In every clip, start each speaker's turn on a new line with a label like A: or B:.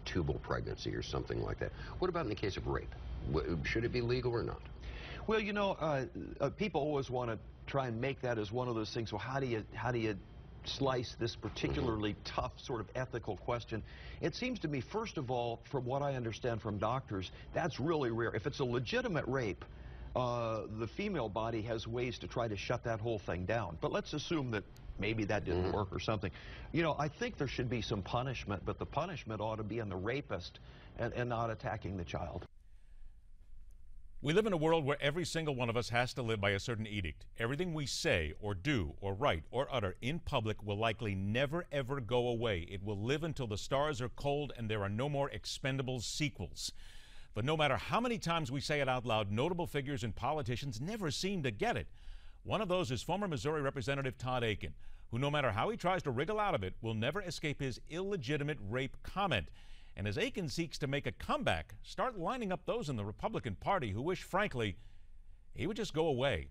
A: tubal pregnancy or something like that. What about in the case of rape? Should it be legal or not?
B: Well, you know, people always want to try and make that as one of those things. Well, how do you slice this particularly tough sort of ethical question? It seems to me, first of all, from what I understand from doctors, that's really rare. If it's a legitimate rape, the female body has ways to try to shut that whole thing down. But let's assume that maybe that didn't work or something. You know, I think there should be some punishment, but the punishment ought to be on the rapist and not attacking the child.
C: We live in a world where every single one of us has to live by a certain edict. Everything we say or do or write or utter in public will likely never, ever go away. It will live until the stars are cold and there are no more Expendables sequels. But no matter how many times we say it out loud, notable figures and politicians never seem to get it. One of those is former Missouri Representative Todd Akin, who no matter how he tries to wriggle out of it, will never escape his illegitimate rape comment. And as Akin seeks to make a comeback, start lining up those in the Republican Party who wish, frankly, he would just go away.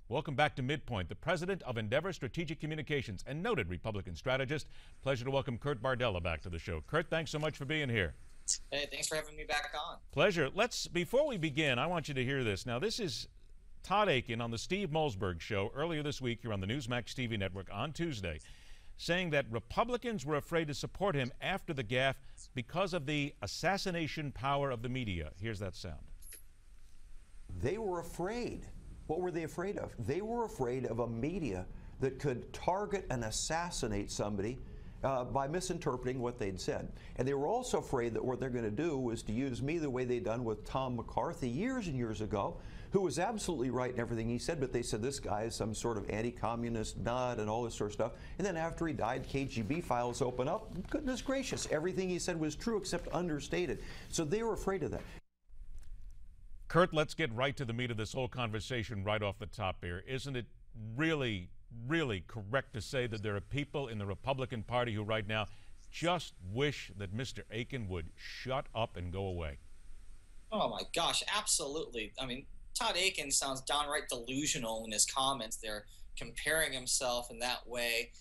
C: Welcome back to MidPoint, the president of Endeavor Strategic Communications and noted Republican strategist. Pleasure to welcome Kurt Bardella back to the show. Kurt, thanks so much for being here.
D: Hey, thanks for having me back on.
C: Pleasure. Before we begin, I want you to hear this. Now, this is Todd Akin on the Steve Molsberg Show earlier this week here on the Newsmax TV network on Tuesday, saying that Republicans were afraid to support him after the gaffe because of the assassination power of the media. Here's that sound.
E: They were afraid. What were they afraid of? They were afraid of a media that could target and assassinate somebody by misinterpreting what they'd said. And they were also afraid that what they're going to do was to use me the way they'd done with Tom McCarthy years and years ago, who was absolutely right in everything he said, but they said this guy is some sort of anti-communist nut and all this sort of stuff. And then after he died, KGB files open up. Goodness gracious, everything he said was true except understated. So they were afraid of that.
C: Kurt, let's get right to the meat of this whole conversation right off the top here. Isn't it really correct to say that there are people in the Republican Party who right now just wish that Mr. Akin would shut up and go away?
D: Oh my gosh, absolutely. I mean, Todd Akin sounds downright delusional in his comments there, comparing himself in that way.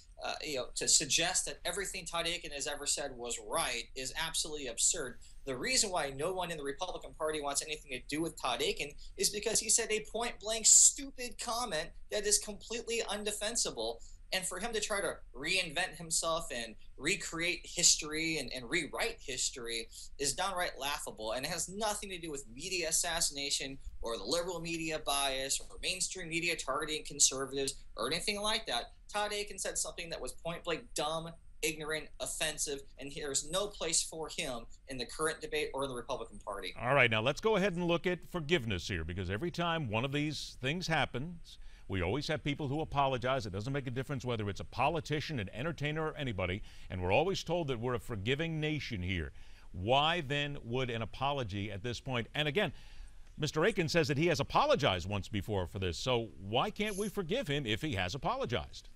D: To suggest that everything Todd Akin has ever said was right is absolutely absurd. The reason why no one in the Republican Party wants anything to do with Todd Akin is because he said a point-blank stupid comment that is completely undefensible. And for him to try to reinvent himself and recreate history and rewrite history is downright laughable. And it has nothing to do with media assassination or the liberal media bias or mainstream media targeting conservatives or anything like that. Todd Akin said something that was point-blank dumb, ignorant, offensive, and there's no place for him in the current debate or in the Republican Party.
C: All right, now let's go ahead and look at forgiveness here, because every time one of these things happens, we always have people who apologize. It doesn't make a difference whether it's a politician, an entertainer, or anybody, and we're always told that we're a forgiving nation here. Why then would an apology at this point? And again, Mr. Akin says that he has apologized once before for this, so why can't we forgive him if he has apologized?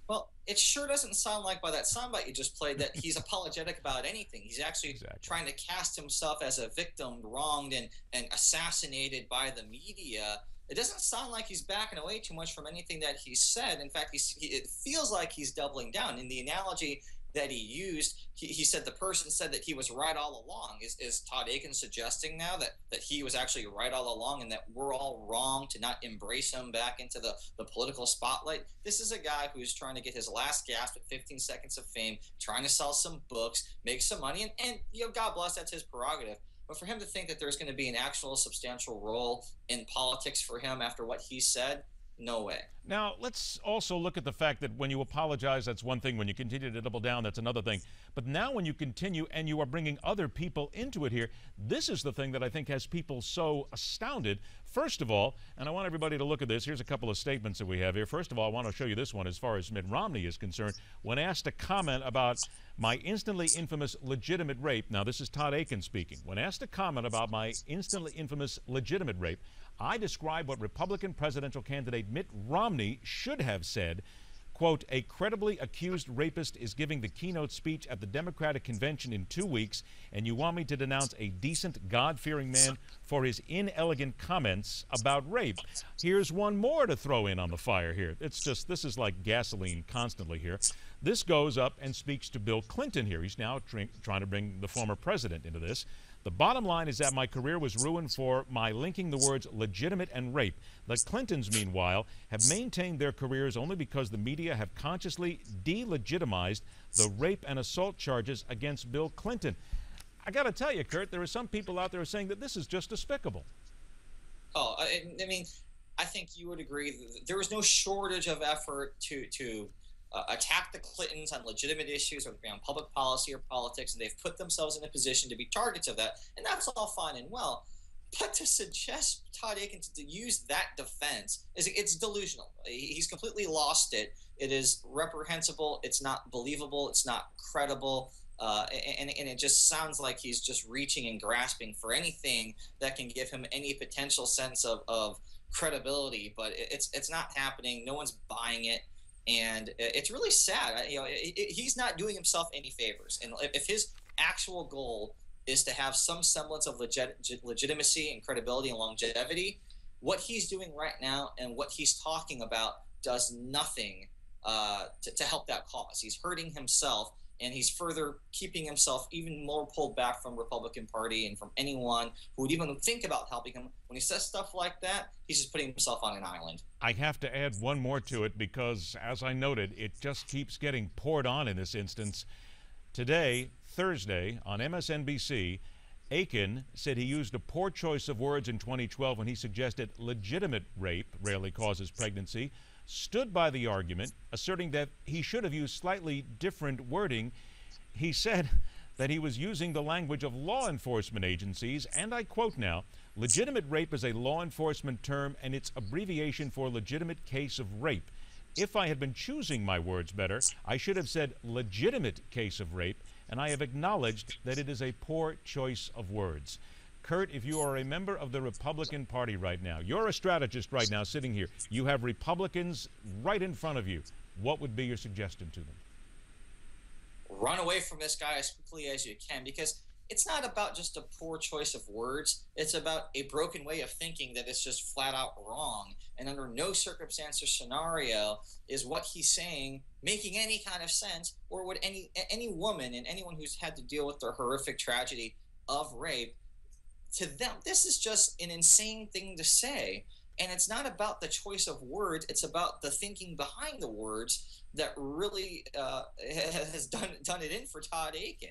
D: Well, it sure doesn't sound like by that soundbite you just played that he's apologetic about anything. He's actually trying to cast himself as a victim wronged and assassinated by the media. It doesn't sound like he's backing away too much from anything that he said. In fact, it feels like he's doubling down. In the analogy that he used, he said the person said that he was right all along. Is Todd Akin suggesting now that he was actually right all along and that we're all wrong to not embrace him back into the political spotlight? This is a guy who's trying to get his last gasp at 15 seconds of fame, trying to sell some books, make some money, and God bless, that's his prerogative. But for him to think that there's going to be an actual substantial role in politics for him after what he said, no way.
C: Now, let's also look at the fact that when you apologize, that's one thing. When you continue to double down, that's another thing. But now when you continue and you are bringing other people into it here, this is the thing that I think has people so astounded. First of all, and I want everybody to look at this, here's a couple of statements that we have here. First of all, I want to show you this one as far as Mitt Romney is concerned. When asked to comment about my instantly infamous legitimate rape, now this is Todd Akin speaking. When asked to comment about my instantly infamous legitimate rape, I describe what Republican presidential candidate Mitt Romney should have said. Quote, a credibly accused rapist is giving the keynote speech at the Democratic convention in 2 weeks, and you want me to denounce a decent, God-fearing man for his inelegant comments about rape. Here's one more to throw in on the fire here. It's just, this is like gasoline constantly here. This goes up and speaks to Bill Clinton here. He's now trying to bring the former president into this. The bottom line is that my career was ruined for my linking the words legitimate and rape. The Clintons, meanwhile, have maintained their careers only because the media have consciously delegitimized the rape and assault charges against Bill Clinton. I got to tell you, Kurt, there are some people out there saying that this is just despicable.
D: Oh, I mean, I think you would agree that there was no shortage of effort to attack the Clintons on legitimate issues, whether it be on public policy or politics, and they've put themselves in a position to be targets of that, and that's all fine and well. But to suggest Todd Akin to use that defense, it's delusional. He's completely lost it. It is reprehensible. It's not believable. It's not credible. And it just sounds like he's just reaching and grasping for anything that can give him any potential sense of credibility. But it's not happening. No one's buying it. And it's really sad. You know, he's not doing himself any favors. And if his actual goal is to have some semblance of legitimacy and credibility and longevity, what he's doing right now and what he's talking about does nothing to help that cause. He's hurting himself, and he's further keeping himself even more pulled back from Republican Party and from anyone who would even think about helping him. When he says stuff like that, he's just putting himself on an island.
C: I have to add one more to it because, as I noted, it just keeps getting poured on in this instance. Today, Thursday, on MSNBC, Akin said he used a poor choice of words in 2012 when he suggested legitimate rape rarely causes pregnancy, stood by the argument, asserting that he should have used slightly different wording. He said that he was using the language of law enforcement agencies, and I quote now, legitimate rape is a law enforcement term and its abbreviation for legitimate case of rape. If I had been choosing my words better, I should have said legitimate case of rape, and I have acknowledged that it is a poor choice of words. Kurt, if you are a member of the Republican Party right now, you're a strategist right now sitting here, you have Republicans right in front of you, what would be your suggestion to them?
D: Run away from this guy as quickly as you can, because it's not about just a poor choice of words. It's about a broken way of thinking that is just flat out wrong. And under no circumstance or scenario is what he's saying making any kind of sense, or would any woman and anyone who's had to deal with the horrific tragedy of rape, to them, this is just an insane thing to say. And it's not about the choice of words. It's about the thinking behind the words that really has done it in for Todd Akin.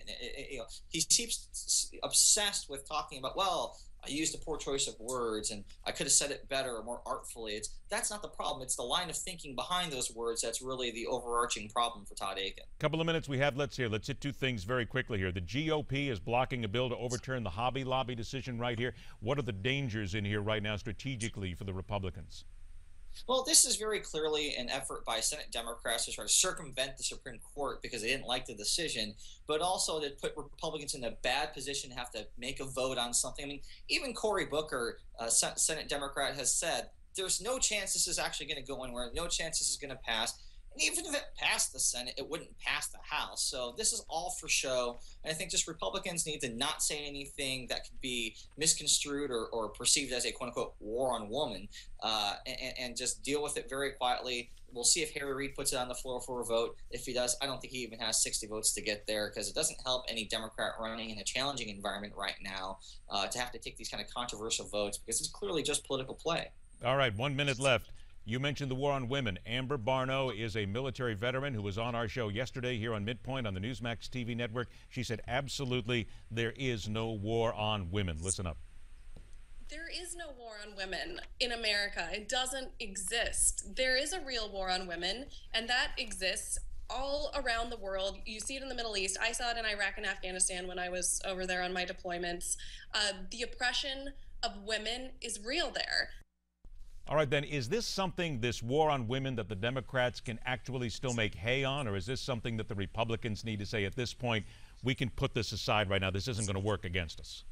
D: He seems obsessed with talking about, well, I used a poor choice of words and I could have said it better or more artfully. That's not the problem. It's the line of thinking behind those words that's really the overarching problem for Todd Akin.
C: Couple of minutes we have. Let's hit two things very quickly here. The GOP is blocking a bill to overturn the Hobby Lobby decision right here. What are the dangers in here right now strategically for the Republicans?
D: Well, this is very clearly an effort by Senate Democrats to try to circumvent the Supreme Court because they didn't like the decision, but also to put Republicans in a bad position to have to make a vote on something. I mean, even Cory Booker, Senate Democrat, has said there's no chance this is actually going to go anywhere, no chance this is going to pass. And even if it passed the Senate, it wouldn't pass the House. So this is all for show. And I think just Republicans need to not say anything that could be misconstrued or perceived as a quote-unquote war on women, and just deal with it very quietly. We'll see if Harry Reid puts it on the floor for a vote. If he does, I don't think he even has 60 votes to get there, because it doesn't help any Democrat running in a challenging environment right now to have to take these kind of controversial votes, because it's clearly just political play.
C: All right, 1 minute left. You mentioned the war on women. Amber Barno is a military veteran who was on our show yesterday here on MidPoint on the Newsmax TV network. She said, absolutely, there is no war on women. Listen up.
F: There is no war on women in America. It doesn't exist. There is a real war on women, and that exists all around the world. You see it in the Middle East. I saw it in Iraq and Afghanistan when I was over there on my deployments. The oppression of women is real there.
C: All right, then, is this something, this war on women, that the Democrats can actually still make hay on, or is this something that the Republicans need to say at this point, we can put this aside right now, this isn't going to work against us?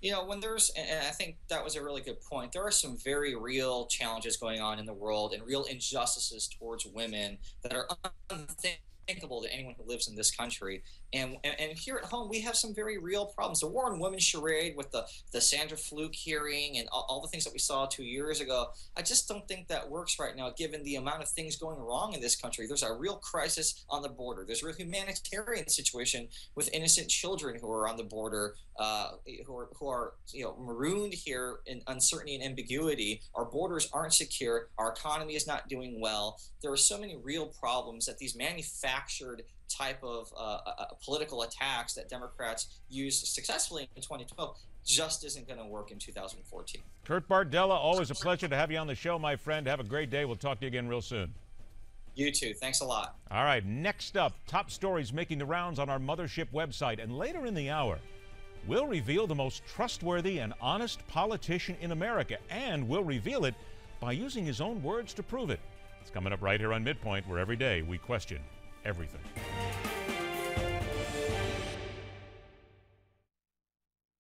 D: You know, when there's, and I think that was a really good point, there are some very real challenges going on in the world and real injustices towards women that are unthinkable to anyone who lives in this country. And here at home, we have some very real problems. The war on women charade with the Sandra Fluke hearing and all the things that we saw 2 years ago, I just don't think that works right now, given the amount of things going wrong in this country. There's a real crisis on the border. There's a real humanitarian situation with innocent children who are on the border, who are marooned here in uncertainty and ambiguity. Our borders aren't secure. Our economy is not doing well. There are so many real problems that these manufactured type of political attacks that Democrats used successfully in 2012 just isn't going to work in 2014.
C: Kurt Bardella, always a pleasure to have you on the show, my friend. Have a great day. We'll talk to you again real soon.
D: You too. Thanks a lot.
C: All right, next up, top stories making the rounds on our mothership website. And later in the hour, we'll reveal the most trustworthy and honest politician in America, and we'll reveal it by using his own words to prove it. It's coming up right here on MidPoint, where every day we question everything.